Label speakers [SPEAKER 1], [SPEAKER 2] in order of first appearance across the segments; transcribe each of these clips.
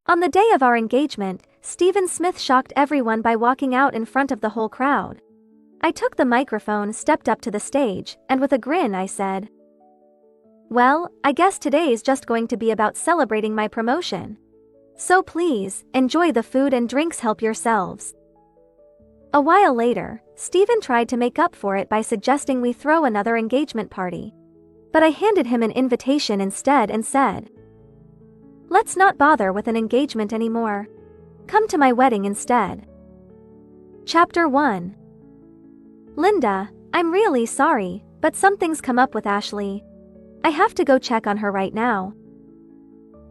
[SPEAKER 1] On the day of our engagement, Stephen Smith shocked everyone by walking out in front of the whole crowd. I took the microphone, stepped up to the stage, and with a grin I said, "Well, I guess today's just going to be about celebrating my promotion. So please, enjoy the food and drinks, help yourselves." A while later, Stephen tried to make up for it by suggesting we throw another engagement party. But I handed him an invitation instead and said, "Let's not bother with an engagement anymore. Come to my wedding instead." Chapter 1. Linda, I'm really sorry, but something's come up with Ashley. I have to go check on her right now.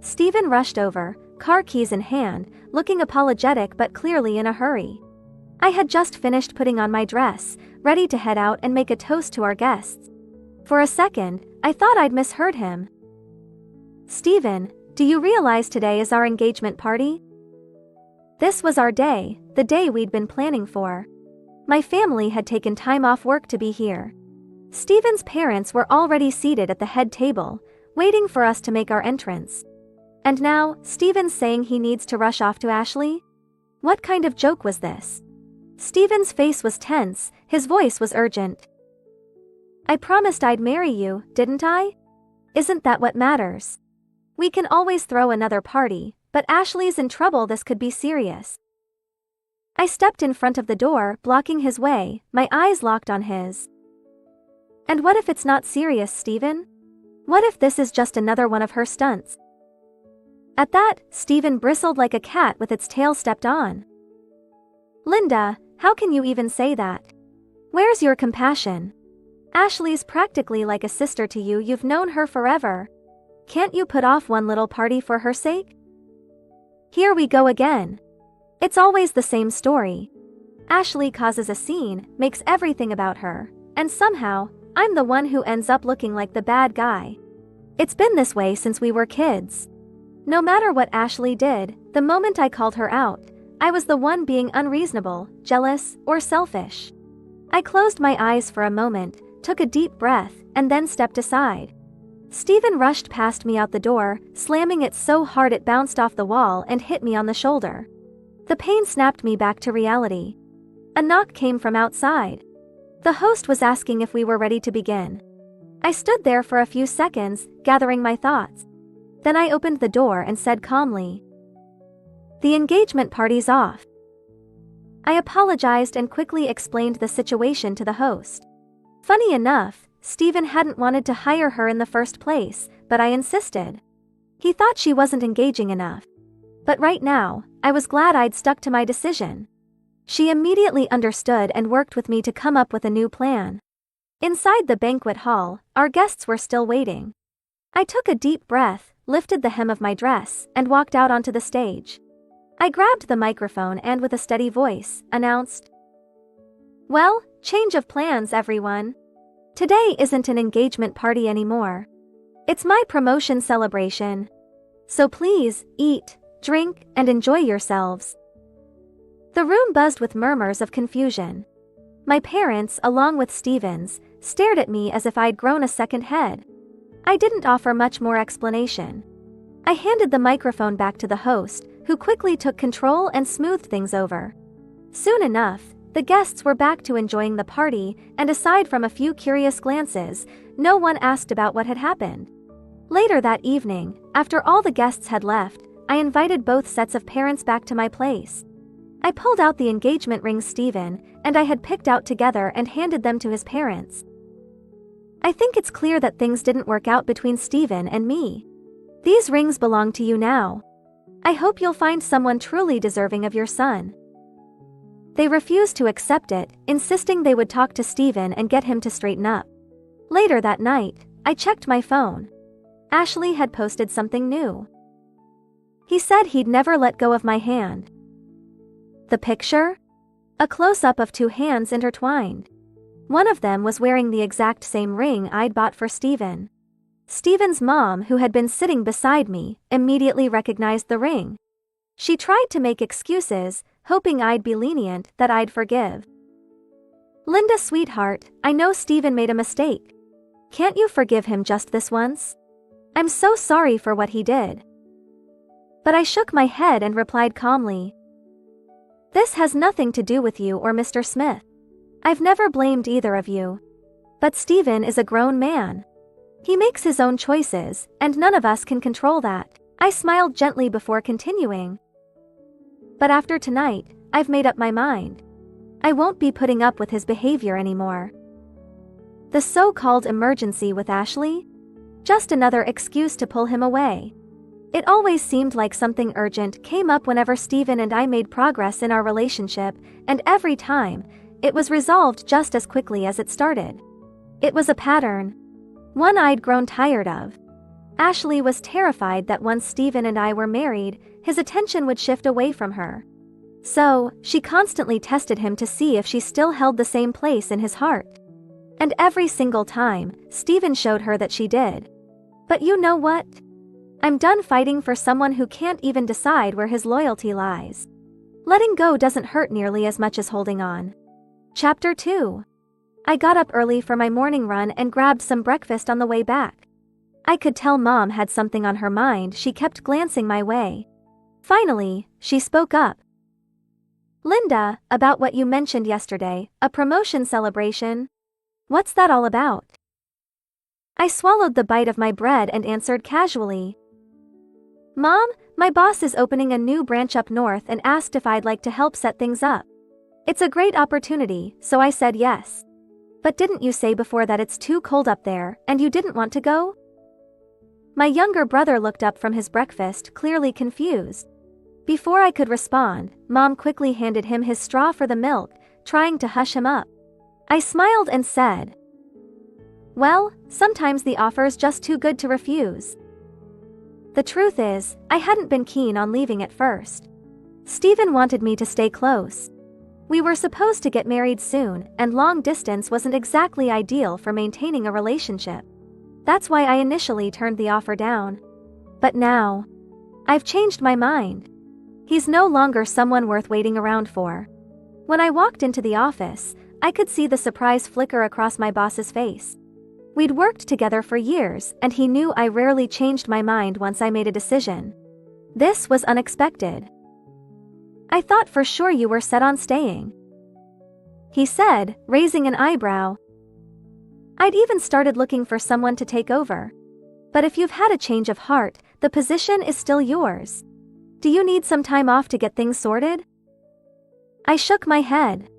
[SPEAKER 1] Stephen rushed over, car keys in hand, looking apologetic but clearly in a hurry. I had just finished putting on my dress, ready to head out and make a toast to our guests. For a second, I thought I'd misheard him. "Stephen, do you realize today is our engagement party?" This was our day, the day we'd been planning for. My family had taken time off work to be here. Stephen's parents were already seated at the head table, waiting for us to make our entrance. And now, Stephen's saying he needs to rush off to Ashley? What kind of joke was this? Stephen's face was tense, his voice was urgent. "I promised I'd marry you, didn't I? Isn't that what matters? We can always throw another party, but Ashley's in trouble, this could be serious." I stepped in front of the door, blocking his way, my eyes locked on his. "And what if it's not serious, Stephen? What if this is just another one of her stunts?" At that, Stephen bristled like a cat with its tail stepped on. "Linda, how can you even say that? Where's your compassion? Ashley's practically like a sister to you, you've known her forever. Can't you put off one little party for her sake?" Here we go again. It's always the same story. Ashley causes a scene, makes everything about her, and somehow, I'm the one who ends up looking like the bad guy. It's been this way since we were kids. No matter what Ashley did, the moment I called her out, I was the one being unreasonable, jealous, or selfish. I closed my eyes for a moment, took a deep breath, and then stepped aside. Stephen rushed past me out the door, slamming it so hard it bounced off the wall and hit me on the shoulder. The pain snapped me back to reality. A knock came from outside. The host was asking if we were ready to begin. I stood there for a few seconds, gathering my thoughts. Then I opened the door and said calmly, "The engagement party's off." I apologized and quickly explained the situation to the host. Funny enough, Stephen hadn't wanted to hire her in the first place, but I insisted. He thought she wasn't engaging enough. But right now, I was glad I'd stuck to my decision. She immediately understood and worked with me to come up with a new plan. Inside the banquet hall, our guests were still waiting. I took a deep breath, lifted the hem of my dress, and walked out onto the stage. I grabbed the microphone and with a steady voice, announced, "Well, change of plans, everyone. Today isn't an engagement party anymore. It's my promotion celebration. So please, eat, drink, and enjoy yourselves." The room buzzed with murmurs of confusion. My parents, along with Stephen's, stared at me as if I'd grown a second head. I didn't offer much more explanation. I handed the microphone back to the host, who quickly took control and smoothed things over. Soon enough, the guests were back to enjoying the party, and aside from a few curious glances, no one asked about what had happened. Later that evening, after all the guests had left, I invited both sets of parents back to my place. I pulled out the engagement rings Stephen and I had picked out together and handed them to his parents. "I think it's clear that things didn't work out between Stephen and me. These rings belong to you now. I hope you'll find someone truly deserving of your son." They refused to accept it, insisting they would talk to Stephen and get him to straighten up. Later that night, I checked my phone. Ashley had posted something new. He said he'd never let go of my hand. The picture? A close-up of two hands intertwined. One of them was wearing the exact same ring I'd bought for Stephen. Stephen's mom, who had been sitting beside me, immediately recognized the ring. She tried to make excuses, hoping I'd be lenient, that I'd forgive. "Linda, sweetheart, I know Stephen made a mistake. Can't you forgive him just this once? I'm so sorry for what he did." But I shook my head and replied calmly, "This has nothing to do with you or Mr. Smith. I've never blamed either of you. But Steven is a grown man. He makes his own choices, and none of us can control that." I smiled gently before continuing. "But after tonight, I've made up my mind. I won't be putting up with his behavior anymore." The so-called emergency with Ashley? Just another excuse to pull him away. It always seemed like something urgent came up whenever Steven and I made progress in our relationship, and every time, it was resolved just as quickly as it started. It was a pattern. One I'd grown tired of. Ashley was terrified that once Steven and I were married, his attention would shift away from her. So, she constantly tested him to see if she still held the same place in his heart. And every single time, Steven showed her that she did. But you know what? I'm done fighting for someone who can't even decide where his loyalty lies. Letting go doesn't hurt nearly as much as holding on. Chapter 2. I got up early for my morning run and grabbed some breakfast on the way back. I could tell Mom had something on her mind. She kept glancing my way. Finally, she spoke up. "Linda, about what you mentioned yesterday, a promotion celebration. What's that all about?" I swallowed the bite of my bread and answered casually. "Mom, my boss is opening a new branch up north and asked if I'd like to help set things up. It's a great opportunity, so I said yes. But didn't you say before that it's too cold up there and you didn't want to go?" My younger brother looked up from his breakfast, clearly confused. Before I could respond, Mom quickly handed him his straw for the milk, trying to hush him up. I smiled and said, "Well, sometimes the offer's just too good to refuse." The truth is, I hadn't been keen on leaving at first. Steven wanted me to stay close. We were supposed to get married soon, and long distance wasn't exactly ideal for maintaining a relationship. That's why I initially turned the offer down. But now, I've changed my mind. He's no longer someone worth waiting around for. When I walked into the office, I could see the surprise flicker across my boss's face. We'd worked together for years, and he knew I rarely changed my mind once I made a decision. This was unexpected. "I thought for sure you were set on staying," he said, raising an eyebrow. "I'd even started looking for someone to take over. But if you've had a change of heart, the position is still yours. Do you need some time off to get things sorted?" I shook my head.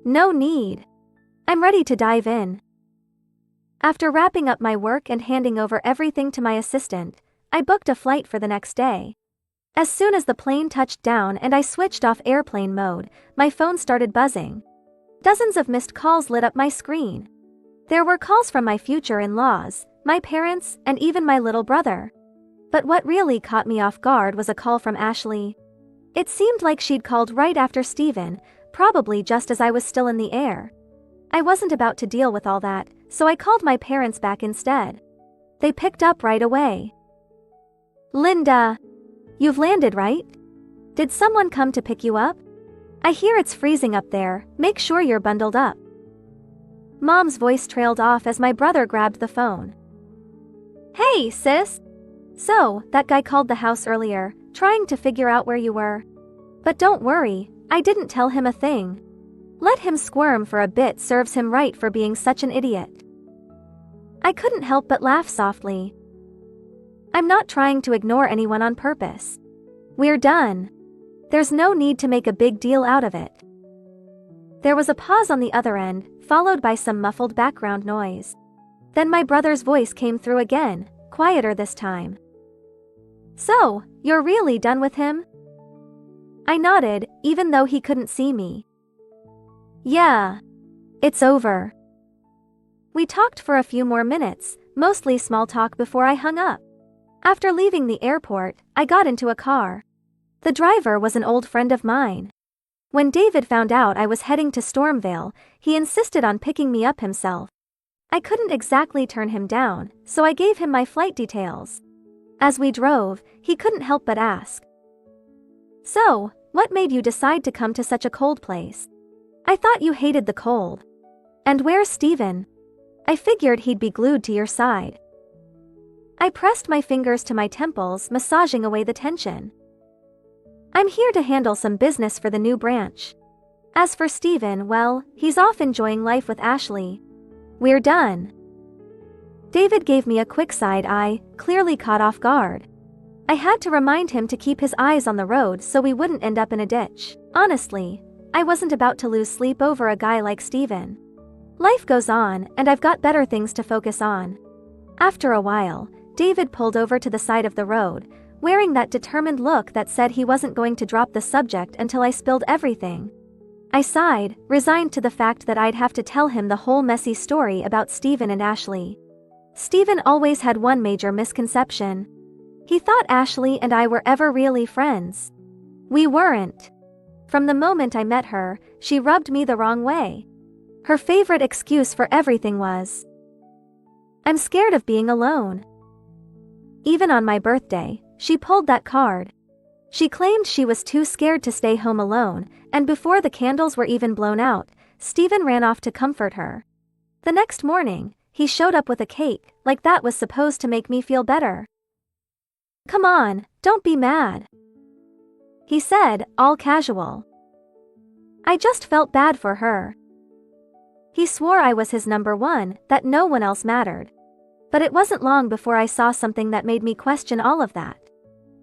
[SPEAKER 1] "No need. I'm ready to dive in." After wrapping up my work and handing over everything to my assistant, I booked a flight for the next day. As soon as the plane touched down and I switched off airplane mode, my phone started buzzing. Dozens of missed calls lit up my screen. There were calls from my future in-laws, my parents, and even my little brother. But what really caught me off guard was a call from Ashley. It seemed like she'd called right after Steven, probably just as I was still in the air. I wasn't about to deal with all that, so I called my parents back instead. They picked up right away. "Linda, you've landed, right? Did someone come to pick you up? I hear it's freezing up there, make sure you're bundled up." Mom's voice trailed off as my brother grabbed the phone. "Hey, sis! So, that guy called the house earlier, trying to figure out where you were. But don't worry, I didn't tell him a thing. Let him squirm for a bit, serves him right for being such an idiot." I couldn't help but laugh softly. I'm not trying to ignore anyone on purpose. We're done. There's no need to make a big deal out of it. There was a pause on the other end, followed by some muffled background noise. Then my brother's voice came through again, quieter this time. "So, you're really done with him?" I nodded, even though he couldn't see me. "Yeah. It's over." We talked for a few more minutes, mostly small talk before I hung up. After leaving the airport, I got into a car. The driver was an old friend of mine. When David found out I was heading to Stormvale, he insisted on picking me up himself. I couldn't exactly turn him down, so I gave him my flight details. As we drove, he couldn't help but ask, "So, what made you decide to come to such a cold place? I thought you hated the cold. And where's Steven? I figured he'd be glued to your side." I pressed my fingers to my temples, massaging away the tension. I'm here to handle some business for the new branch. As for Steven, well, he's off enjoying life with Ashley. We're done. David gave me a quick side eye, clearly caught off guard. I had to remind him to keep his eyes on the road so we wouldn't end up in a ditch. Honestly, I wasn't about to lose sleep over a guy like Steven. Life goes on, and I've got better things to focus on. After a while, David pulled over to the side of the road, wearing that determined look that said he wasn't going to drop the subject until I spilled everything. I sighed, resigned to the fact that I'd have to tell him the whole messy story about Steven and Ashley. Steven always had one major misconception. He thought Ashley and I were ever really friends. We weren't. From the moment I met her, she rubbed me the wrong way. Her favorite excuse for everything was, "I'm scared of being alone." Even on my birthday, she pulled that card. She claimed she was too scared to stay home alone, and before the candles were even blown out, Steven ran off to comfort her. The next morning, he showed up with a cake, like that was supposed to make me feel better. "Come on, don't be mad," he said, all casual. I just felt bad for her. He swore I was his number one, that no one else mattered. But it wasn't long before I saw something that made me question all of that.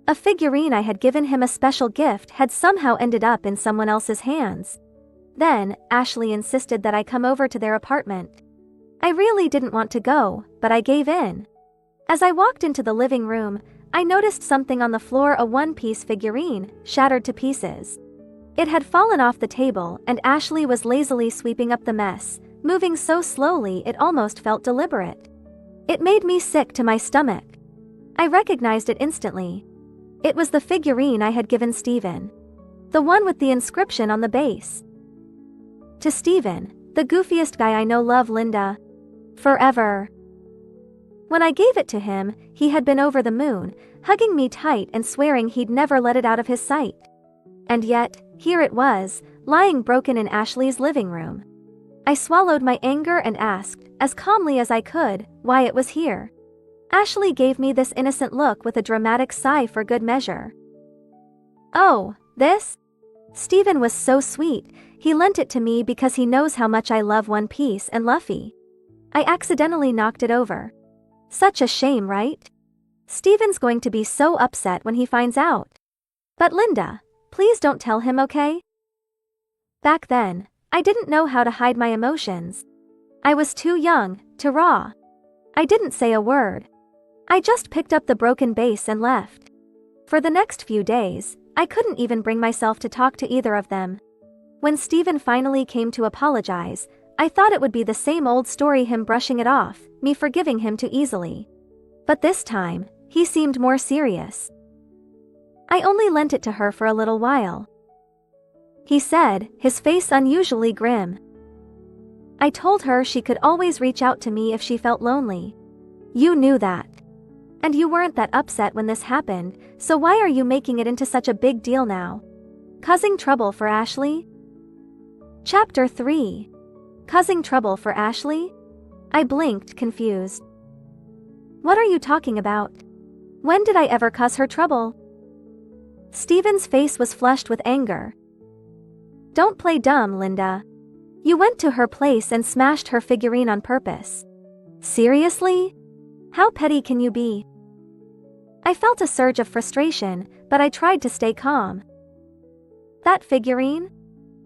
[SPEAKER 1] A figurine I had given him a special gift had somehow ended up in someone else's hands. Then, Ashley insisted that I come over to their apartment. I really didn't want to go, but I gave in. As I walked into the living room, I noticed something on the floor, a one-piece figurine, shattered to pieces. It had fallen off the table, and Ashley was lazily sweeping up the mess, moving so slowly it almost felt deliberate. It made me sick to my stomach. I recognized it instantly. It was the figurine I had given Steven. The one with the inscription on the base. "To Steven, the goofiest guy I know, love, Linda. Forever." When I gave it to him, he had been over the moon, hugging me tight and swearing he'd never let it out of his sight. And yet, here it was, lying broken in Ashley's living room. I swallowed my anger and asked, as calmly as I could, why it was here. Ashley gave me this innocent look with a dramatic sigh for good measure. "Oh, this?" Steven was so sweet, he lent it to me because he knows how much I love One Piece and Luffy. I accidentally knocked it over. Such a shame, right? Steven's going to be so upset when he finds out. But Linda, please don't tell him, okay? Back then, I didn't know how to hide my emotions. I was too young, too raw. I didn't say a word. I just picked up the broken vase and left. For the next few days, I couldn't even bring myself to talk to either of them. When Steven finally came to apologize, I thought it would be the same old story, him brushing it off, me forgiving him too easily. But this time, he seemed more serious. "I only lent it to her for a little while," he said, his face unusually grim. "I told her she could always reach out to me if she felt lonely. You knew that. And you weren't that upset when this happened, so why are you making it into such a big deal now? Causing trouble for Ashley?" Chapter 3. Causing trouble for Ashley? I blinked, confused. What are you talking about? When did I ever cause her trouble? Steven's face was flushed with anger. Don't play dumb, Linda. You went to her place and smashed her figurine on purpose. Seriously? How petty can you be? I felt a surge of frustration, but I tried to stay calm. That figurine?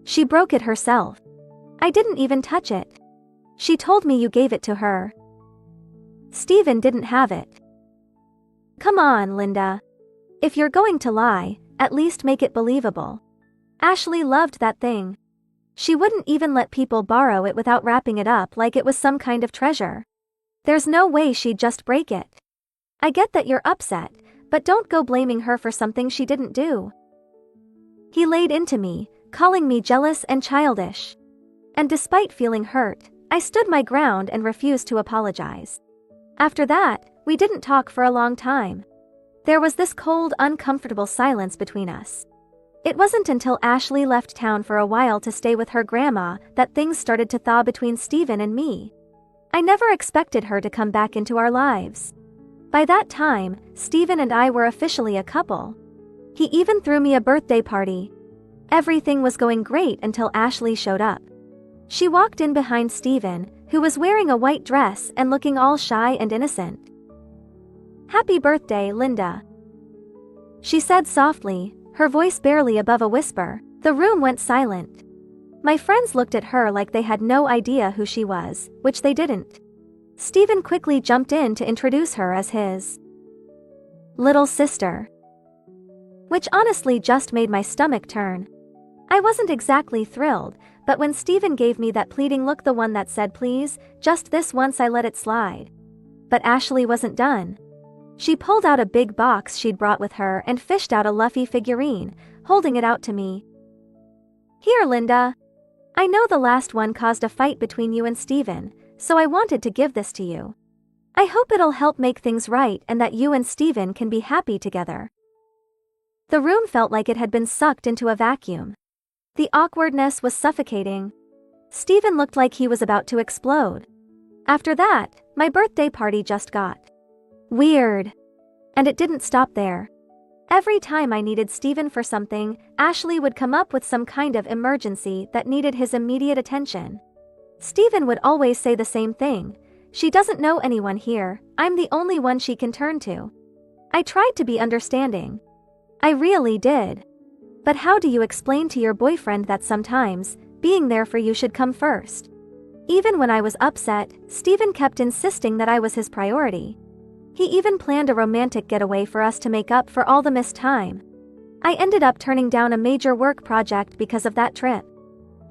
[SPEAKER 1] She broke it herself. I didn't even touch it. She told me you gave it to her. Steven didn't have it. Come on, Linda. If you're going to lie, at least make it believable. Ashley loved that thing. She wouldn't even let people borrow it without wrapping it up like it was some kind of treasure. There's no way she'd just break it. I get that you're upset, but don't go blaming her for something she didn't do. He laid into me, calling me jealous and childish. And despite feeling hurt, I stood my ground and refused to apologize. After that, we didn't talk for a long time. There was this cold, uncomfortable silence between us. It wasn't until Ashley left town for a while to stay with her grandma that things started to thaw between Steven and me. I never expected her to come back into our lives. By that time, Steven and I were officially a couple. He even threw me a birthday party. Everything was going great until Ashley showed up. She walked in behind Steven, who was wearing a white dress and looking all shy and innocent. "Happy birthday, Linda," she said softly, her voice barely above a whisper. The room went silent. My friends looked at her like they had no idea who she was, which they didn't. Steven quickly jumped in to introduce her as his little sister, which honestly just made my stomach turn. I wasn't exactly thrilled, but when Steven gave me that pleading look, the one that said please, just this once, I let it slide. But Ashley wasn't done. She pulled out a big box she'd brought with her and fished out a Luffy figurine, holding it out to me. "Here, Linda. I know the last one caused a fight between you and Steven, so I wanted to give this to you. I hope it'll help make things right and that you and Steven can be happy together." The room felt like it had been sucked into a vacuum. The awkwardness was suffocating. Steven looked like he was about to explode. After that, my birthday party just got weird. And it didn't stop there. Every time I needed Steven for something, Ashley would come up with some kind of emergency that needed his immediate attention. Steven would always say the same thing: "She doesn't know anyone here, I'm the only one she can turn to." I tried to be understanding. I really did. But how do you explain to your boyfriend that sometimes, being there for you should come first? Even when I was upset, Steven kept insisting that I was his priority. He even planned a romantic getaway for us to make up for all the missed time. I ended up turning down a major work project because of that trip.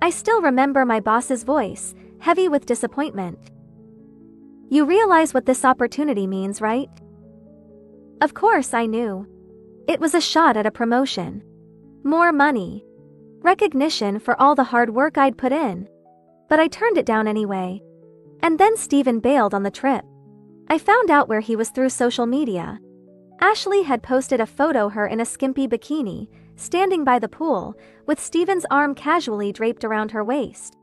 [SPEAKER 1] I still remember my boss's voice, heavy with disappointment. "You realize what this opportunity means, right?" Of course I knew. It was a shot at a promotion. More money. Recognition for all the hard work I'd put in. But I turned it down anyway. And then Steven bailed on the trip. I found out where he was through social media. Ashley had posted a photo her in a skimpy bikini, standing by the pool, with Steven's arm casually draped around her waist.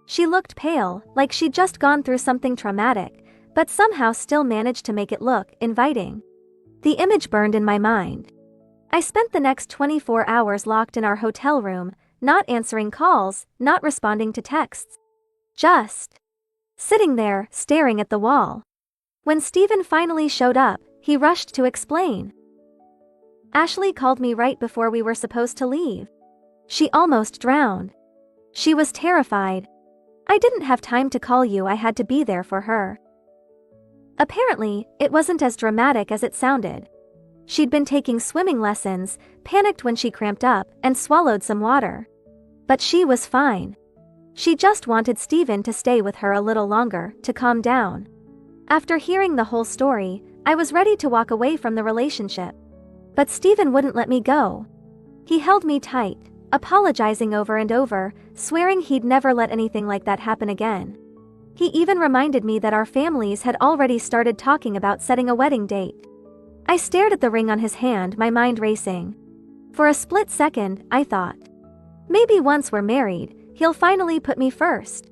[SPEAKER 1] She looked pale, like she'd just gone through something traumatic, but somehow still managed to make it look inviting. The image burned in my mind. I spent the next 24 hours locked in our hotel room, not answering calls, not responding to texts. Just sitting there, staring at the wall. When Steven finally showed up, he rushed to explain. "Ashley called me right before we were supposed to leave. She almost drowned. She was terrified. I didn't have time to call you, I had to be there for her." Apparently, it wasn't as dramatic as it sounded. She'd been taking swimming lessons, panicked when she cramped up, and swallowed some water. But she was fine. She just wanted Steven to stay with her a little longer, to calm down. After hearing the whole story, I was ready to walk away from the relationship. But Steven wouldn't let me go. He held me tight, apologizing over and over, swearing he'd never let anything like that happen again. He even reminded me that our families had already started talking about setting a wedding date. I stared at the ring on his hand, my mind racing. For a split second, I thought, maybe once we're married, he'll finally put me first.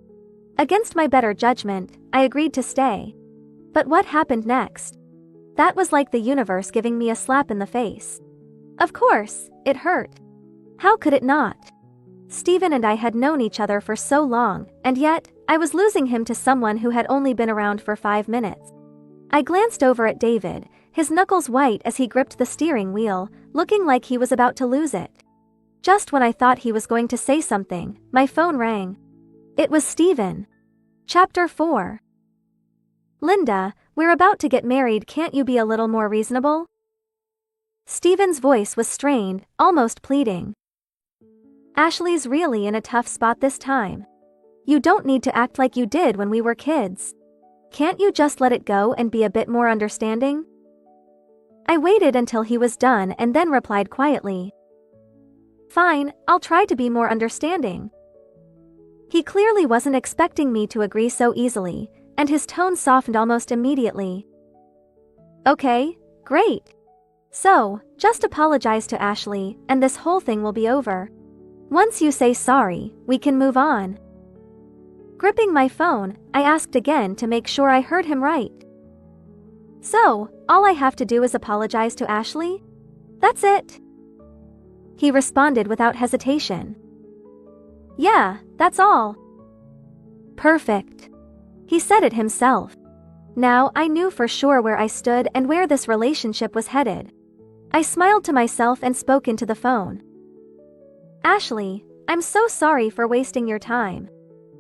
[SPEAKER 1] Against my better judgment, I agreed to stay. But what happened next? That was like the universe giving me a slap in the face. Of course, it hurt. How could it not? Steven and I had known each other for so long, and yet, I was losing him to someone who had only been around for 5 minutes. I glanced over at David, his knuckles white as he gripped the steering wheel, looking like he was about to lose it. Just when I thought he was going to say something, my phone rang. It was Steven. Chapter 4. "Linda, we're about to get married, can't you be a little more reasonable?" Steven's voice was strained, almost pleading. "Ashley's really in a tough spot this time. You don't need to act like you did when we were kids. Can't you just let it go and be a bit more understanding?" I waited until he was done and then replied quietly. "Fine, I'll try to be more understanding." He clearly wasn't expecting me to agree so easily, and his tone softened almost immediately. "Okay, great. So, just apologize to Ashley, and this whole thing will be over. Once you say sorry, we can move on." Gripping my phone, I asked again to make sure I heard him right. So, all I have to do is apologize to Ashley? That's it? He responded without hesitation. Yeah, that's all. Perfect. He said it himself. Now I knew for sure where I stood and where this relationship was headed. I smiled to myself and spoke into the phone. Ashley, I'm so sorry for wasting your time.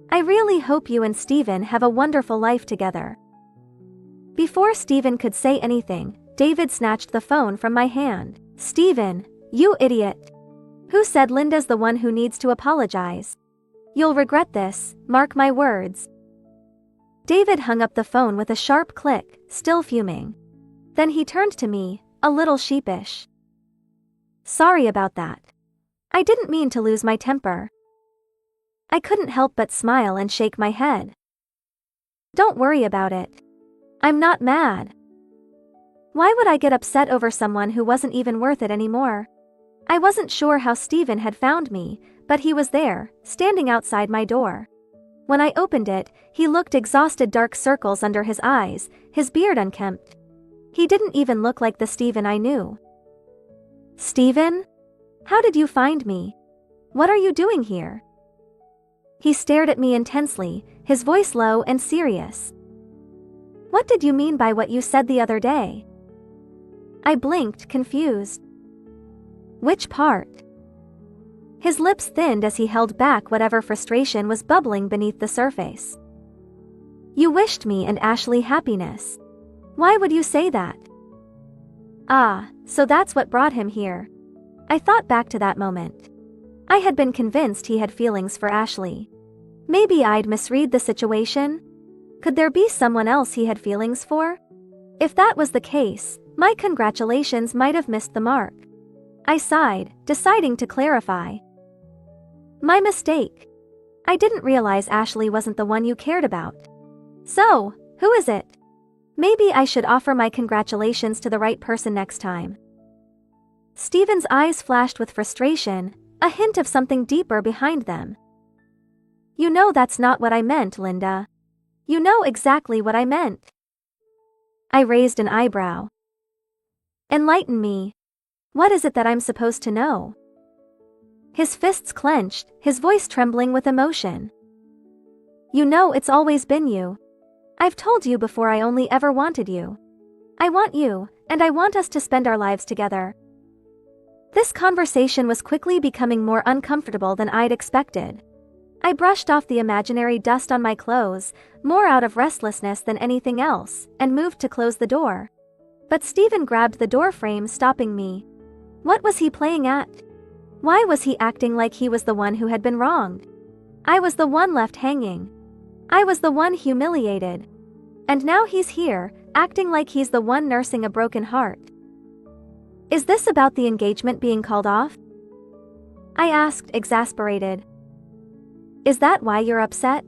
[SPEAKER 1] I really hope you and Steven have a wonderful life together. Before Steven could say anything, David snatched the phone from my hand. Steven, you idiot. Who said Linda's the one who needs to apologize? You'll regret this, mark my words. David hung up the phone with a sharp click, still fuming. Then he turned to me, a little sheepish. Sorry about that. I didn't mean to lose my temper. I couldn't help but smile and shake my head. Don't worry about it. I'm not mad. Why would I get upset over someone who wasn't even worth it anymore? I wasn't sure how Steven had found me, but he was there, standing outside my door. When I opened it, he looked exhausted, dark circles under his eyes, his beard unkempt. He didn't even look like the Steven I knew. Steven? How did you find me? What are you doing here? He stared at me intensely, his voice low and serious. What did you mean by what you said the other day? I blinked, confused. Which part? His lips thinned as he held back whatever frustration was bubbling beneath the surface. You wished me and Ashley happiness. Why would you say that? Ah, so that's what brought him here. I thought back to that moment. I had been convinced he had feelings for Ashley. Maybe I'd misread the situation? Could there be someone else he had feelings for? If that was the case, my congratulations might have missed the mark. I sighed, deciding to clarify. My mistake. I didn't realize Ashley wasn't the one you cared about. So, who is it? Maybe I should offer my congratulations to the right person next time. Steven's eyes flashed with frustration, a hint of something deeper behind them. You know that's not what I meant, Linda. You know exactly what I meant. I raised an eyebrow. Enlighten me. What is it that I'm supposed to know? His fists clenched, his voice trembling with emotion. You know it's always been you. I've told you before I only ever wanted you. I want you, and I want us to spend our lives together. This conversation was quickly becoming more uncomfortable than I'd expected. I brushed off the imaginary dust on my clothes, more out of restlessness than anything else, and moved to close the door. But Steven grabbed the door frame, stopping me. What was he playing at? Why was he acting like he was the one who had been wronged? I was the one left hanging. I was the one humiliated. And now he's here, acting like he's the one nursing a broken heart. Is this about the engagement being called off? I asked, exasperated. Is that why you're upset?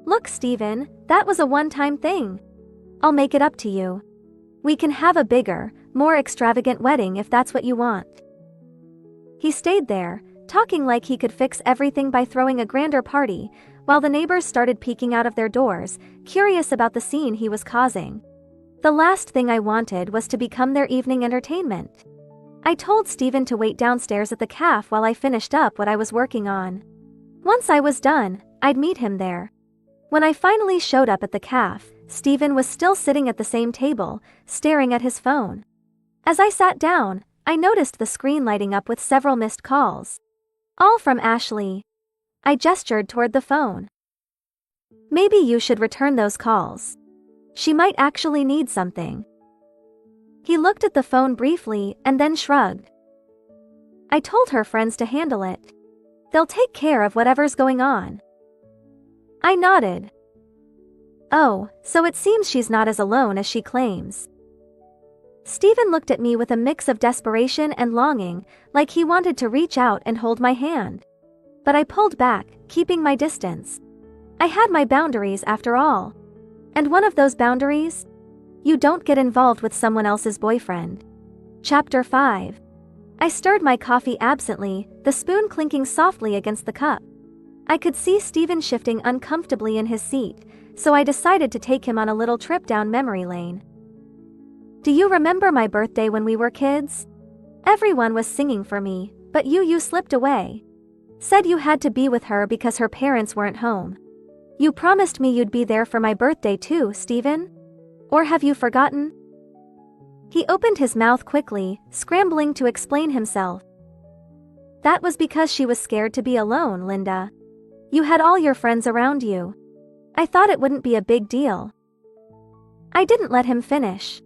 [SPEAKER 1] Look, Steven, that was a one-time thing. I'll make it up to you. We can have a bigger, more extravagant wedding if that's what you want. He stayed there, talking like he could fix everything by throwing a grander party, while the neighbors started peeking out of their doors, curious about the scene he was causing. The last thing I wanted was to become their evening entertainment. I told Steven to wait downstairs at the cafe while I finished up what I was working on. Once I was done, I'd meet him there. When I finally showed up at the cafe, Steven was still sitting at the same table, staring at his phone. As I sat down, I noticed the screen lighting up with several missed calls. All from Ashley. I gestured toward the phone. Maybe you should return those calls. She might actually need something. He looked at the phone briefly and then shrugged. I told her friends to handle it. They'll take care of whatever's going on. I nodded. Oh, so it seems she's not as alone as she claims. Steven looked at me with a mix of desperation and longing, like he wanted to reach out and hold my hand. But I pulled back, keeping my distance. I had my boundaries after all. And one of those boundaries? You don't get involved with someone else's boyfriend. Chapter 5. I stirred my coffee absently, the spoon clinking softly against the cup. I could see Steven shifting uncomfortably in his seat, so I decided to take him on a little trip down memory lane. Do you remember my birthday when we were kids? Everyone was singing for me, but you slipped away. Said you had to be with her because her parents weren't home. You promised me you'd be there for my birthday too, Steven? Or have you forgotten? He opened his mouth quickly, scrambling to explain himself. That was because she was scared to be alone, Linda. You had all your friends around you. I thought it wouldn't be a big deal. I didn't let him finish.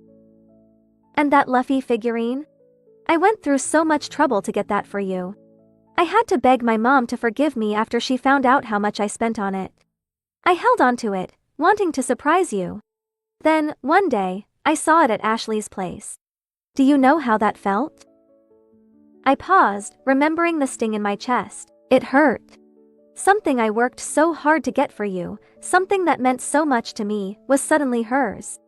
[SPEAKER 1] And that Luffy figurine? I went through so much trouble to get that for you. I had to beg my mom to forgive me after she found out how much I spent on it. I held on to it, wanting to surprise you. Then, one day, I saw it at Ashley's place. Do you know how that felt? I paused, remembering the sting in my chest. It hurt. Something I worked so hard to get for you, something that meant so much to me, was suddenly hers.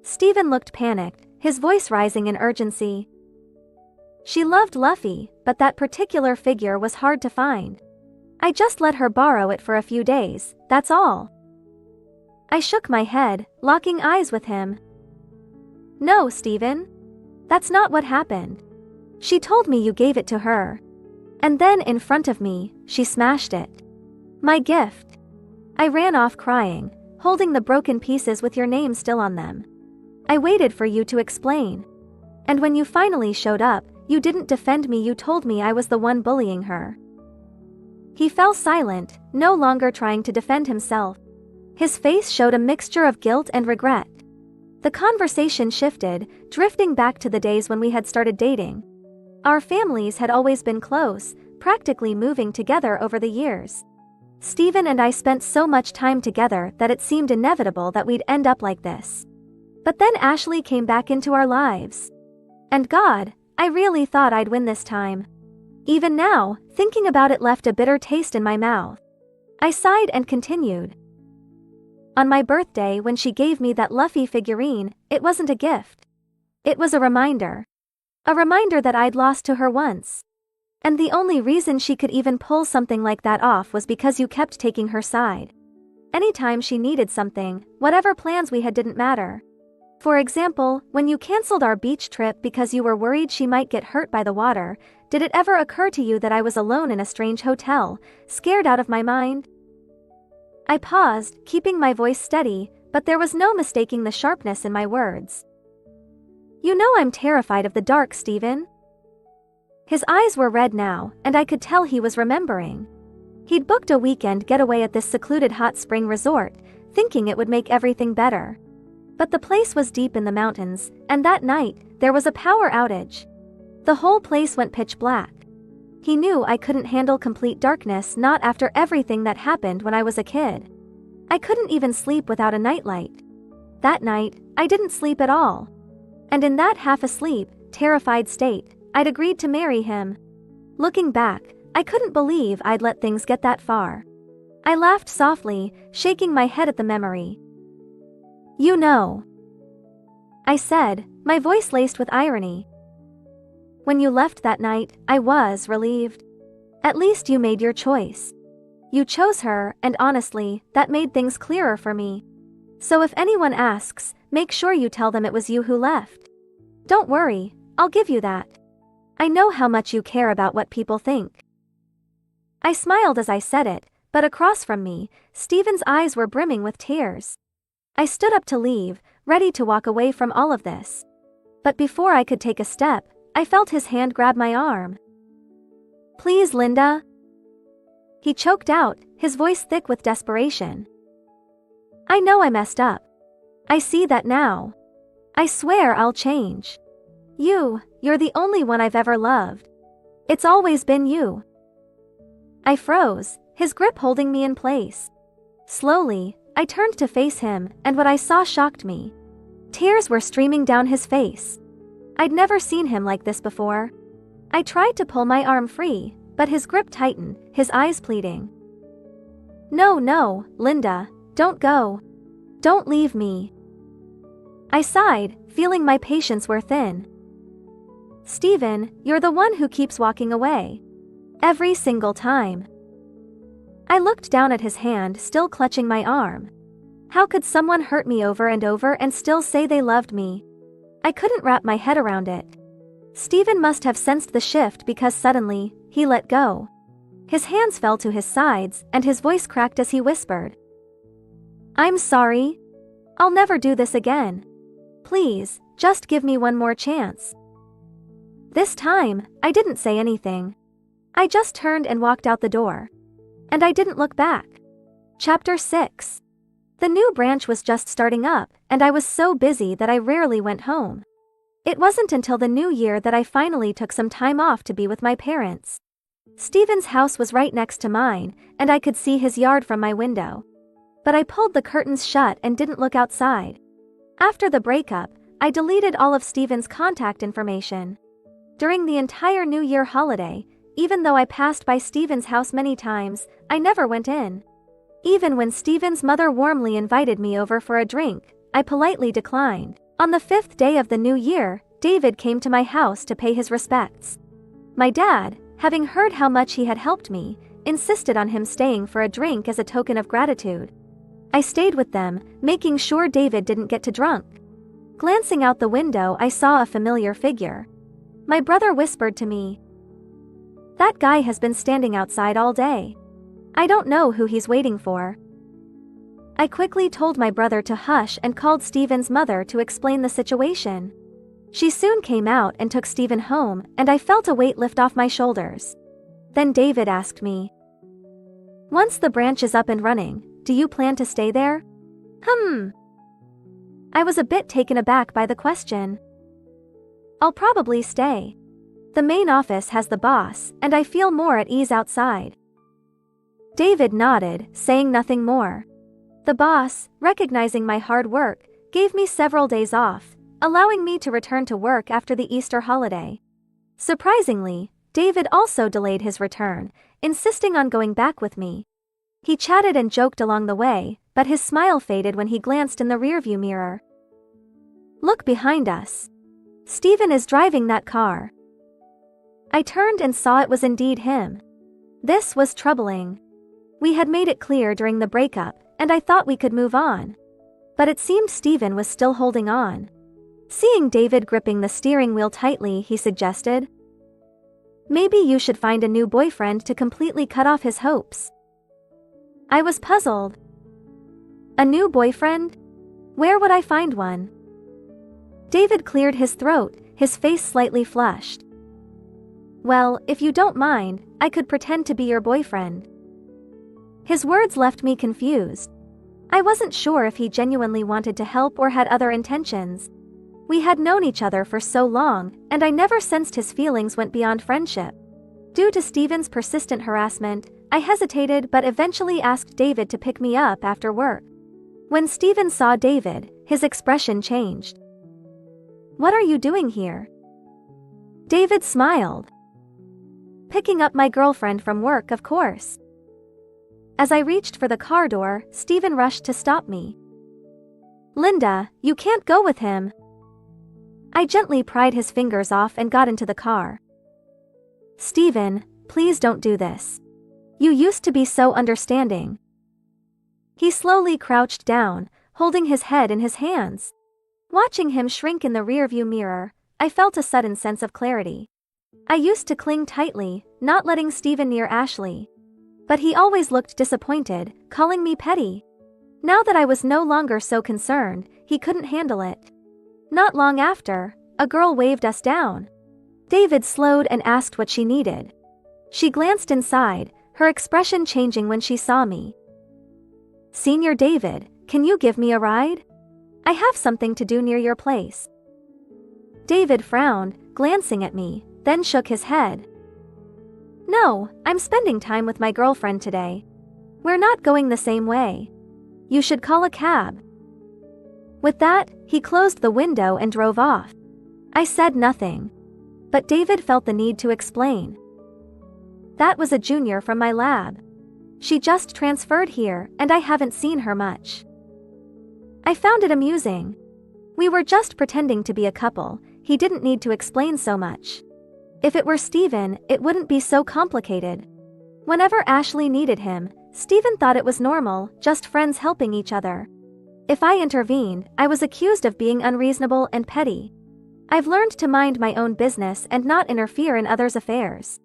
[SPEAKER 1] Steven looked panicked, his voice rising in urgency. She loved Luffy, but that particular figure was hard to find. I just let her borrow it for a few days, that's all. I shook my head, locking eyes with him. No, Steven. That's not what happened. She told me you gave it to her. And then in front of me, she smashed it. My gift. I ran off crying, holding the broken pieces with your name still on them. I waited for you to explain. And when you finally showed up, you didn't defend me, you told me I was the one bullying her. He fell silent, no longer trying to defend himself. His face showed a mixture of guilt and regret. The conversation shifted, drifting back to the days when we had started dating. Our families had always been close, practically moving together over the years. Steven and I spent so much time together that it seemed inevitable that we'd end up like this. But then Ashley came back into our lives. And God, I really thought I'd win this time. Even now, thinking about it left a bitter taste in my mouth. I sighed and continued. On my birthday, when she gave me that Luffy figurine, it wasn't a gift. It was a reminder. A reminder that I'd lost to her once. And the only reason she could even pull something like that off was because you kept taking her side. Anytime she needed something, whatever plans we had didn't matter. For example, when you canceled our beach trip because you were worried she might get hurt by the water, did it ever occur to you that I was alone in a strange hotel, scared out of my mind? I paused, keeping my voice steady, but there was no mistaking the sharpness in my words. You know I'm terrified of the dark, Steven. His eyes were red now, and I could tell he was remembering. He'd booked a weekend getaway at this secluded hot spring resort, thinking it would make everything better. But the place was deep in the mountains, and that night, there was a power outage. The whole place went pitch black. He knew I couldn't handle complete darkness, not after everything that happened when I was a kid. I couldn't even sleep without a nightlight. That night, I didn't sleep at all. And in that half-asleep, terrified state, I'd agreed to marry him. Looking back, I couldn't believe I'd let things get that far. I laughed softly, shaking my head at the memory. You know, I said, my voice laced with irony. When you left that night, I was relieved. At least you made your choice. You chose her, and honestly, that made things clearer for me. So if anyone asks, make sure you tell them it was you who left. Don't worry, I'll give you that. I know how much you care about what people think. I smiled as I said it, but across from me, Steven's eyes were brimming with tears. I stood up to leave, ready to walk away from all of this. But before I could take a step, I felt his hand grab my arm. Please, Linda. He choked out, his voice thick with desperation. I know I messed up. I see that now. I swear I'll change. You're the only one I've ever loved. It's always been you. I froze, his grip holding me in place. Slowly, I turned to face him, and what I saw shocked me. Tears were streaming down his face. I'd never seen him like this before. I tried to pull my arm free, but his grip tightened, his eyes pleading. No, Linda, don't go. Don't leave me. I sighed, feeling my patience wear thin. Steven, you're the one who keeps walking away. Every single time. I looked down at his hand, still clutching my arm. How could someone hurt me over and over and still say they loved me? I couldn't wrap my head around it. Steven must have sensed the shift because suddenly, he let go. His hands fell to his sides and his voice cracked as he whispered, "I'm sorry. I'll never do this again. Please, just give me one more chance." This time, I didn't say anything. I just turned and walked out the door. And I didn't look back. Chapter 6. The new branch was just starting up, and I was so busy that I rarely went home. It wasn't until the new year that I finally took some time off to be with my parents. Steven's house was right next to mine, and I could see his yard from my window. But I pulled the curtains shut and didn't look outside. After the breakup, I deleted all of Steven's contact information. During the entire New Year holiday, even though I passed by Steven's house many times, I never went in. Even when Steven's mother warmly invited me over for a drink, I politely declined. On the 5th day of the new year, David came to my house to pay his respects. My dad, having heard how much he had helped me, insisted on him staying for a drink as a token of gratitude. I stayed with them, making sure David didn't get too drunk. Glancing out the window, I saw a familiar figure. My brother whispered to me, "That guy has been standing outside all day. I don't know who he's waiting for." I quickly told my brother to hush and called Steven's mother to explain the situation. She soon came out and took Steven home, and I felt a weight lift off my shoulders. Then David asked me, "Once the branch is up and running, do you plan to stay there?" I was a bit taken aback by the question. "I'll probably stay. The main office has the boss, and I feel more at ease outside." David nodded, saying nothing more. The boss, recognizing my hard work, gave me several days off, allowing me to return to work after the Easter holiday. Surprisingly, David also delayed his return, insisting on going back with me. He chatted and joked along the way, but his smile faded when he glanced in the rearview mirror. "Look behind us. Steven is driving that car." I turned and saw it was indeed him. This was troubling. We had made it clear during the breakup, and I thought we could move on. But it seemed Steven was still holding on. Seeing David gripping the steering wheel tightly, he suggested, "Maybe you should find a new boyfriend to completely cut off his hopes." I was puzzled. A new boyfriend? Where would I find one? David cleared his throat, his face slightly flushed. "Well, if you don't mind, I could pretend to be your boyfriend." His words left me confused. I wasn't sure if he genuinely wanted to help or had other intentions. We had known each other for so long, and I never sensed his feelings went beyond friendship. Due to Steven's persistent harassment, I hesitated but eventually asked David to pick me up after work. When Steven saw David, his expression changed. "What are you doing here?" David smiled. "Picking up my girlfriend from work, of course." As I reached for the car door, Steven rushed to stop me. "Linda, you can't go with him." I gently pried his fingers off and got into the car. "Steven, please don't do this. You used to be so understanding." He slowly crouched down, holding his head in his hands. Watching him shrink in the rearview mirror, I felt a sudden sense of clarity. I used to cling tightly, not letting Steven near Ashley. But he always looked disappointed, calling me petty. Now that I was no longer so concerned, he couldn't handle it. Not long after, a girl waved us down. David slowed and asked what she needed. She glanced inside, her expression changing when she saw me. "Senior David, can you give me a ride? I have something to do near your place." David frowned, glancing at me, then shook his head. "No, I'm spending time with my girlfriend today. We're not going the same way. You should call a cab." With that, he closed the window and drove off. I said nothing. But David felt the need to explain. "That was a junior from my lab. She just transferred here, and I haven't seen her much." I found it amusing. We were just pretending to be a couple, he didn't need to explain so much. If it were Steven, it wouldn't be so complicated. Whenever Ashley needed him, Steven thought it was normal, just friends helping each other. If I intervened, I was accused of being unreasonable and petty. I've learned to mind my own business and not interfere in others' affairs.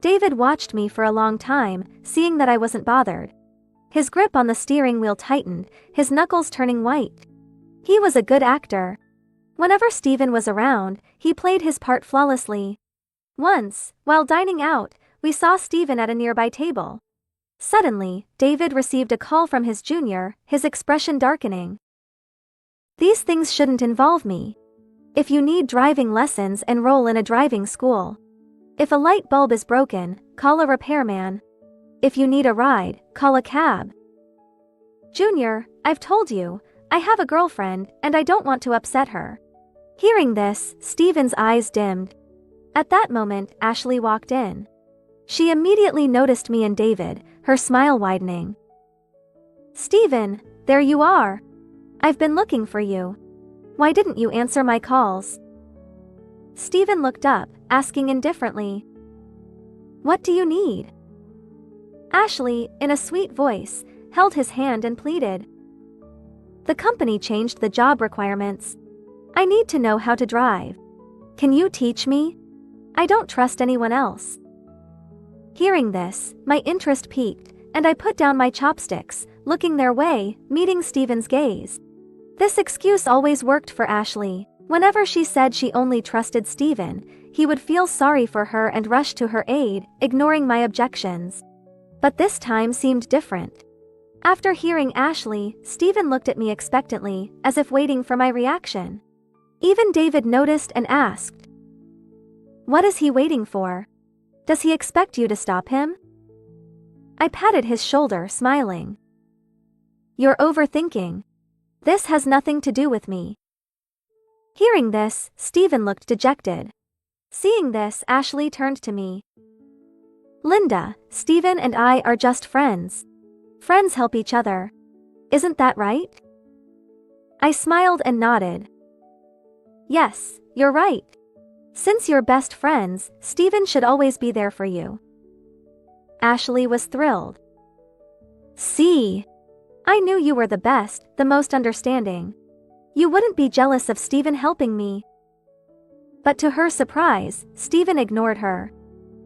[SPEAKER 1] David watched me for a long time, seeing that I wasn't bothered. His grip on the steering wheel tightened, his knuckles turning white. He was a good actor. Whenever Stephen was around, he played his part flawlessly. Once, while dining out, we saw Stephen at a nearby table. Suddenly, David received a call from his junior, his expression darkening. These things shouldn't involve me. If you need driving lessons, enroll in a driving school. If a light bulb is broken, call a repairman. If you need a ride, call a cab. Junior, I've told you, I have a girlfriend, and I don't want to upset her. Hearing this, Stephen's eyes dimmed. At that moment, Ashley walked in. She immediately noticed me and David, her smile widening. Stephen, there you are. I've been looking for you. Why didn't you answer my calls? Stephen looked up, asking indifferently. What do you need? Ashley, in a sweet voice, held his hand and pleaded. The company changed the job requirements. I need to know how to drive. Can you teach me? I don't trust anyone else. Hearing this, my interest piqued, and I put down my chopsticks, looking their way, meeting Stephen's gaze. This excuse always worked for Ashley. Whenever she said she only trusted Stephen, he would feel sorry for her and rush to her aid, ignoring my objections. But this time seemed different. After hearing Ashley, Stephen looked at me expectantly, as if waiting for my reaction. Even David noticed and asked, "What is he waiting for? Does he expect you to stop him?" I patted his shoulder, smiling. You're overthinking. This has nothing to do with me. Hearing this, Stephen looked dejected. Seeing this, Ashley turned to me. Linda, Stephen and I are just friends. Friends help each other. Isn't that right? I smiled and nodded. Yes, you're right. Since you're best friends, Stephen should always be there for you. Ashley was thrilled. See? I knew you were the best, the most understanding. You wouldn't be jealous of Stephen helping me. But to her surprise, Stephen ignored her.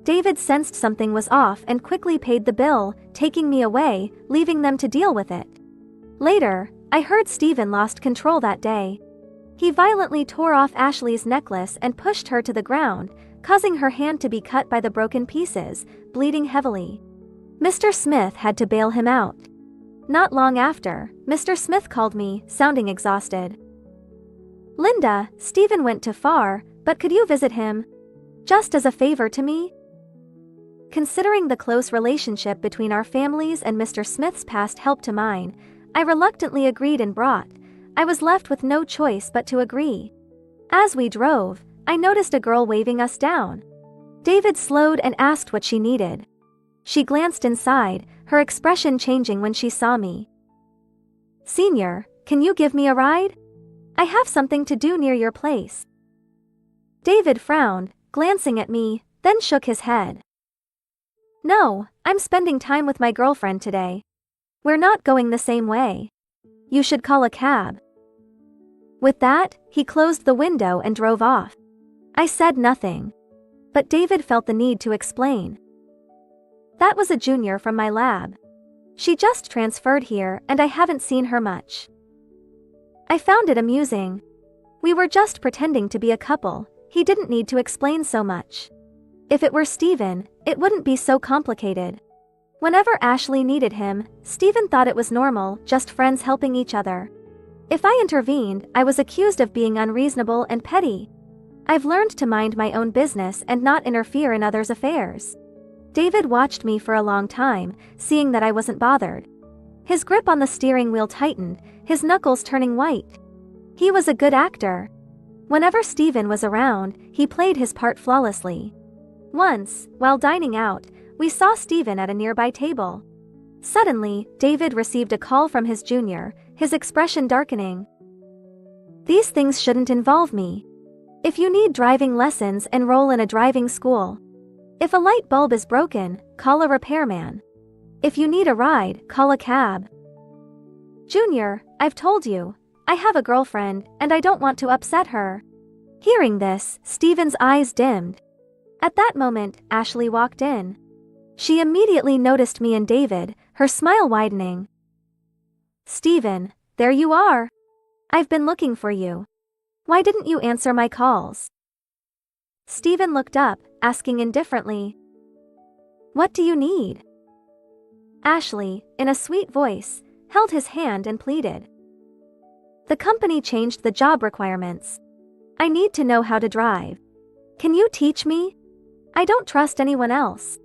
[SPEAKER 1] David sensed something was off and quickly paid the bill, taking me away, leaving them to deal with it. Later, I heard Stephen lost control that day. He violently tore off Ashley's necklace and pushed her to the ground, causing her hand to be cut by the broken pieces, bleeding heavily. Mr. Smith had to bail him out. Not long after, Mr. Smith called me, sounding exhausted. Linda, Stephen went too far, but could you visit him? Just as a favor to me? Considering the close relationship between our families and Mr. Smith's past help to mine, I reluctantly agreed and brought. I was left with no choice but to agree. As we drove, I noticed a girl waving us down. David slowed and asked what she needed. She glanced inside, her expression changing when she saw me. Senior, can you give me a ride? I have something to do near your place. David frowned, glancing at me, then shook his head. No, I'm spending time with my girlfriend today. We're not going the same way. You should call a cab. With that, he closed the window and drove off. I said nothing. But David felt the need to explain. That was a junior from my lab. She just transferred here and I haven't seen her much. I found it amusing. We were just pretending to be a couple, he didn't need to explain so much. If it were Stephen, it wouldn't be so complicated. Whenever Ashley needed him, Stephen thought it was normal, just friends helping each other. If I intervened, I was accused of being unreasonable and petty. I've learned to mind my own business and not interfere in others' affairs. David watched me for a long time, seeing that I wasn't bothered. His grip on the steering wheel tightened, his knuckles turning white. He was a good actor. Whenever Stephen was around, he played his part flawlessly. Once, while dining out, we saw Stephen at a nearby table. Suddenly, David received a call from his junior, his expression darkening. These things shouldn't involve me. If you need driving lessons, enroll in a driving school. If a light bulb is broken, call a repairman. If you need a ride, call a cab. Junior, I've told you, I have a girlfriend, and I don't want to upset her. Hearing this, Stephen's eyes dimmed. At that moment, Ashley walked in. She immediately noticed me and David, her smile widening. "Stephen, there you are. I've been looking for you. Why didn't you answer my calls?" Stephen looked up, asking indifferently, "What do you need?" Ashley, in a sweet voice, held his hand and pleaded. "The company changed the job requirements. I need to know how to drive. Can you teach me? I don't trust anyone else."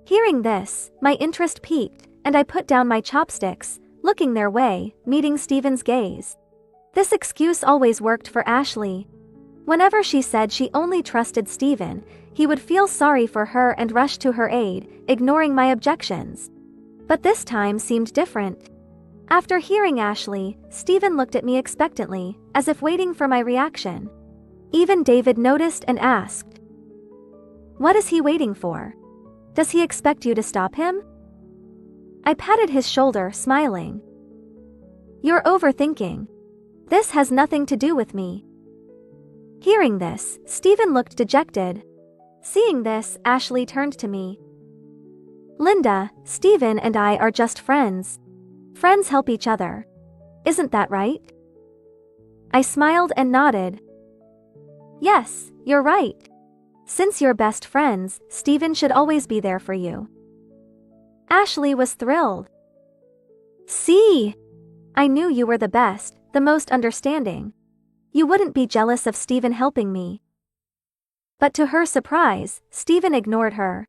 [SPEAKER 1] Hearing this, my interest piqued, and I put down my chopsticks, looking their way, meeting Stephen's gaze. This excuse always worked for Ashley. Whenever she said she only trusted Stephen, he would feel sorry for her and rush to her aid, ignoring my objections. But this time seemed different. After hearing Ashley, Stephen looked at me expectantly, as if waiting for my reaction. Even David noticed and asked, "What is he waiting for? Does he expect you to stop him?" I patted his shoulder, smiling. "You're overthinking. This has nothing to do with me." Hearing this, Stephen looked dejected. Seeing this, Ashley turned to me. "Linda, Stephen and I are just friends. Friends help each other. Isn't that right?" I smiled and nodded. "Yes, you're right. Since you're best friends, Stephen should always be there for you." Ashley was thrilled. "See? I knew you were the best, the most understanding. You wouldn't be jealous of Stephen helping me." But to her surprise, Stephen ignored her.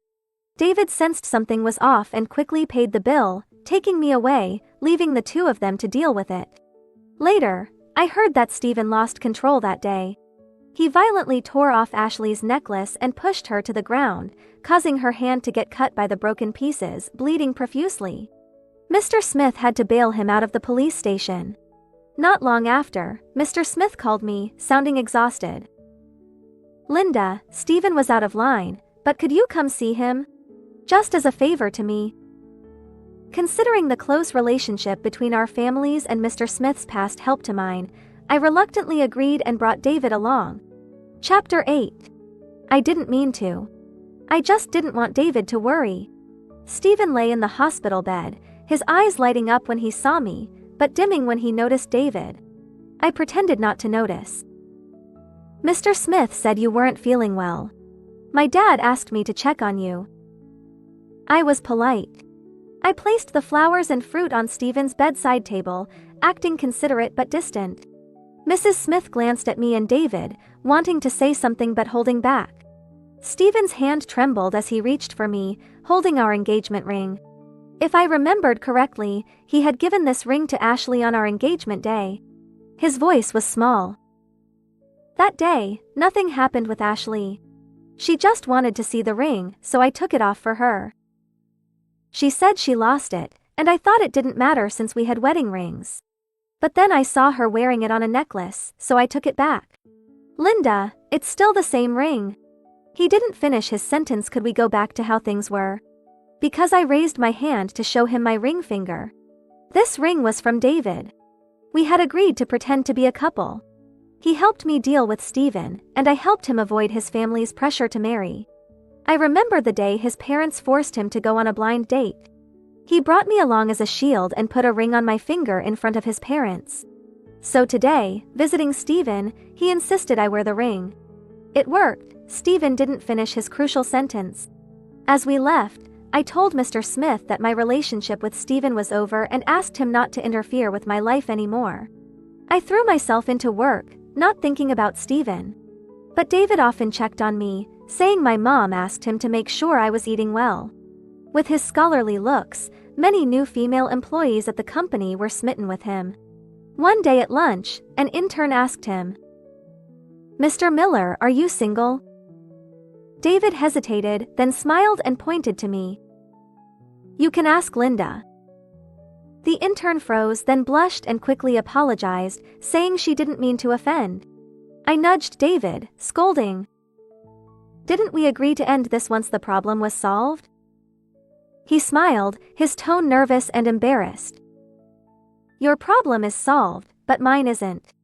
[SPEAKER 1] David sensed something was off and quickly paid the bill, taking me away, leaving the two of them to deal with it. Later, I heard that Stephen lost control that day. He violently tore off Ashley's necklace and pushed her to the ground, causing her hand to get cut by the broken pieces, bleeding profusely. Mr. Smith had to bail him out of the police station. Not long after, Mr. Smith called me, sounding exhausted. "Linda, Stephen was out of line, but could you come see him? Just as a favor to me." Considering the close relationship between our families and Mr. Smith's past help to mine, I reluctantly agreed and brought David along. Chapter 8. I didn't mean to. I just didn't want David to worry. Stephen lay in the hospital bed, his eyes lighting up when he saw me, but dimming when he noticed David. I pretended not to notice. "Mr. Smith said you weren't feeling well. My dad asked me to check on you." I was polite. I placed the flowers and fruit on Stephen's bedside table, acting considerate but distant. Mrs. Smith glanced at me and David, wanting to say something but holding back. Stephen's hand trembled as he reached for me, holding our engagement ring. If I remembered correctly, he had given this ring to Ashley on our engagement day. His voice was small. That day, nothing happened with Ashley. She just wanted to see the ring, so I took it off for her. She said she lost it, and I thought it didn't matter since we had wedding rings. But then I saw her wearing it on a necklace, so I took it back. "Linda, it's still the same ring." He didn't finish his sentence. Could we go back to how things were? Because I raised my hand to show him my ring finger. This ring was from David. We had agreed to pretend to be a couple. He helped me deal with Stephen, and I helped him avoid his family's pressure to marry. I remember the day his parents forced him to go on a blind date. He brought me along as a shield and put a ring on my finger in front of his parents. So today, visiting Stephen, he insisted I wear the ring. It worked. Stephen didn't finish his crucial sentence. As we left, I told Mr. Smith that my relationship with Stephen was over and asked him not to interfere with my life anymore. I threw myself into work, not thinking about Stephen. But David often checked on me, saying my mom asked him to make sure I was eating well. With his scholarly looks, many new female employees at the company were smitten with him. One day at lunch, an intern asked him, "Mr. Miller, are you single?" David hesitated, then smiled and pointed to me. "You can ask Linda." The intern froze, then blushed and quickly apologized, saying she didn't mean to offend. I nudged David, scolding. "Didn't we agree to end this once the problem was solved?" He smiled, his tone nervous and embarrassed. "Your problem is solved, but mine isn't.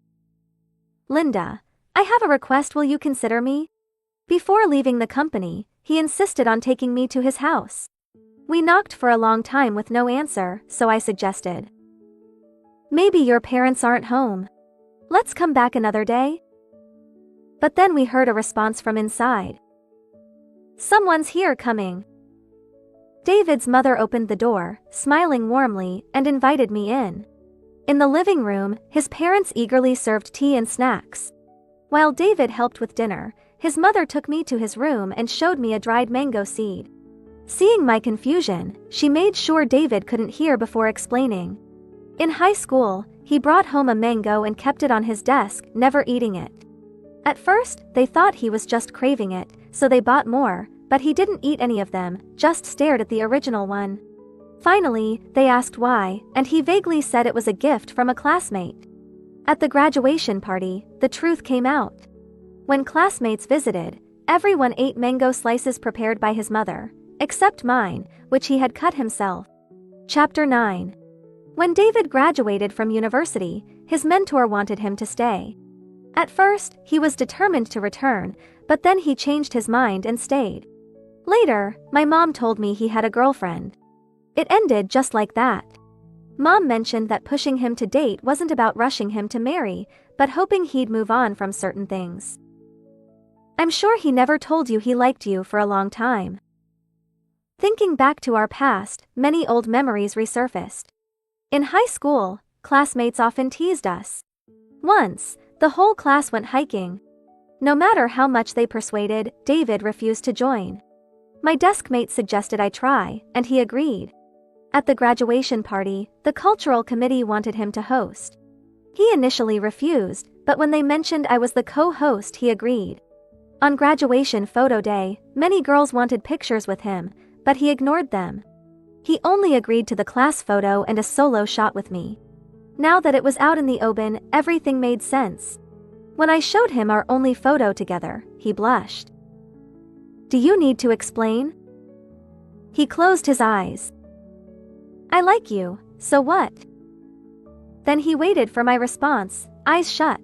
[SPEAKER 1] Linda, I have a request, will you consider me? Before leaving the company, he insisted on taking me to his house. We knocked for a long time with no answer, so I suggested, maybe your parents aren't home. Let's come back another day. But then we heard a response from inside. Someone's here coming. David's mother opened the door, smiling warmly, and invited me in. In the living room, his parents eagerly served tea and snacks. While David helped with dinner, his mother took me to his room and showed me a dried mango seed. Seeing my confusion, she made sure David couldn't hear before explaining. In high school, he brought home a mango and kept it on his desk, never eating it. At first, they thought he was just craving it, so they bought more, but he didn't eat any of them, just stared at the original one. Finally, they asked why, and he vaguely said it was a gift from a classmate. At the graduation party, the truth came out. When classmates visited, everyone ate mango slices prepared by his mother, except mine, which he had cut himself. Chapter 9. When David graduated from university, his mentor wanted him to stay. At first, he was determined to return, but then he changed his mind and stayed. Later, my mom told me he had a girlfriend. It ended just like that. Mom mentioned that pushing him to date wasn't about rushing him to marry, but hoping he'd move on from certain things. I'm sure he never told you he liked you for a long time. Thinking back to our past, many old memories resurfaced. In high school, classmates often teased us. Once, the whole class went hiking. No matter how much they persuaded, David refused to join. My deskmate suggested I try, and he agreed. At the graduation party, the cultural committee wanted him to host. He initially refused, but when they mentioned I was the co-host, he agreed. On graduation photo day, many girls wanted pictures with him, but he ignored them. He only agreed to the class photo and a solo shot with me. Now that it was out in the open, everything made sense. When I showed him our only photo together, he blushed. Do you need to explain? He closed his eyes. I like you, so what? Then he waited for my response, eyes shut.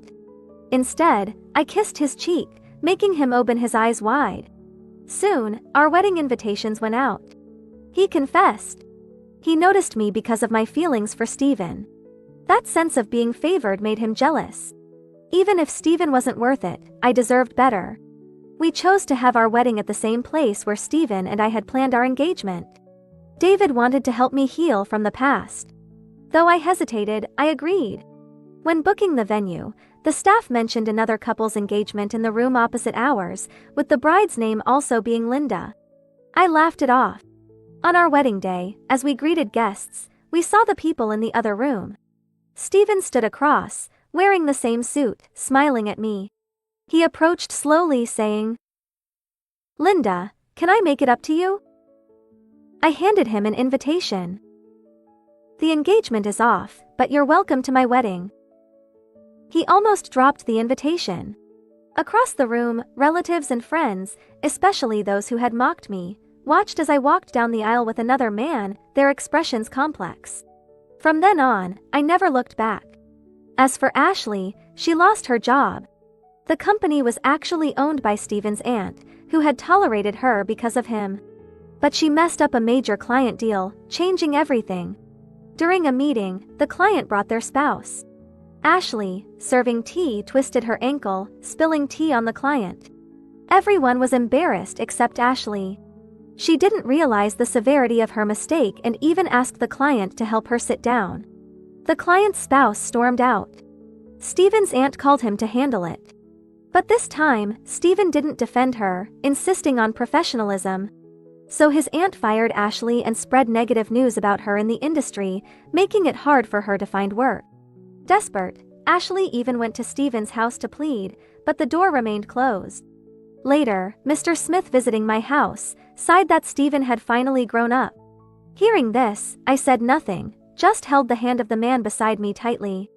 [SPEAKER 1] Instead, I kissed his cheek, making him open his eyes wide. Soon, our wedding invitations went out. He confessed. He noticed me because of my feelings for Steven. That sense of being favored made him jealous. Even if Steven wasn't worth it, I deserved better. We chose to have our wedding at the same place where Steven and I had planned our engagement. David wanted to help me heal from the past. Though I hesitated, I agreed. When booking the venue, the staff mentioned another couple's engagement in the room opposite ours, with the bride's name also being Linda. I laughed it off. On our wedding day, as we greeted guests, we saw the people in the other room. Steven stood across, wearing the same suit, smiling at me. He approached slowly, saying, Linda, can I make it up to you? I handed him an invitation. The engagement is off, but you're welcome to my wedding. He almost dropped the invitation. Across the room, relatives and friends, especially those who had mocked me, watched as I walked down the aisle with another man, their expressions complex. From then on, I never looked back. As for Ashley, she lost her job. The company was actually owned by Steven's aunt, who had tolerated her because of him. But she messed up a major client deal, changing everything. During a meeting, the client brought their spouse. Ashley, serving tea, twisted her ankle, spilling tea on the client. Everyone was embarrassed except Ashley. She didn't realize the severity of her mistake and even asked the client to help her sit down. The client's spouse stormed out. Steven's aunt called him to handle it. But this time, Steven didn't defend her, insisting on professionalism. So his aunt fired Ashley and spread negative news about her in the industry, making it hard for her to find work. Desperate, Ashley even went to Steven's house to plead, but the door remained closed. Later, Mr. Smith, visiting my house, sighed that Steven had finally grown up. Hearing this, I said nothing, just held the hand of the man beside me tightly.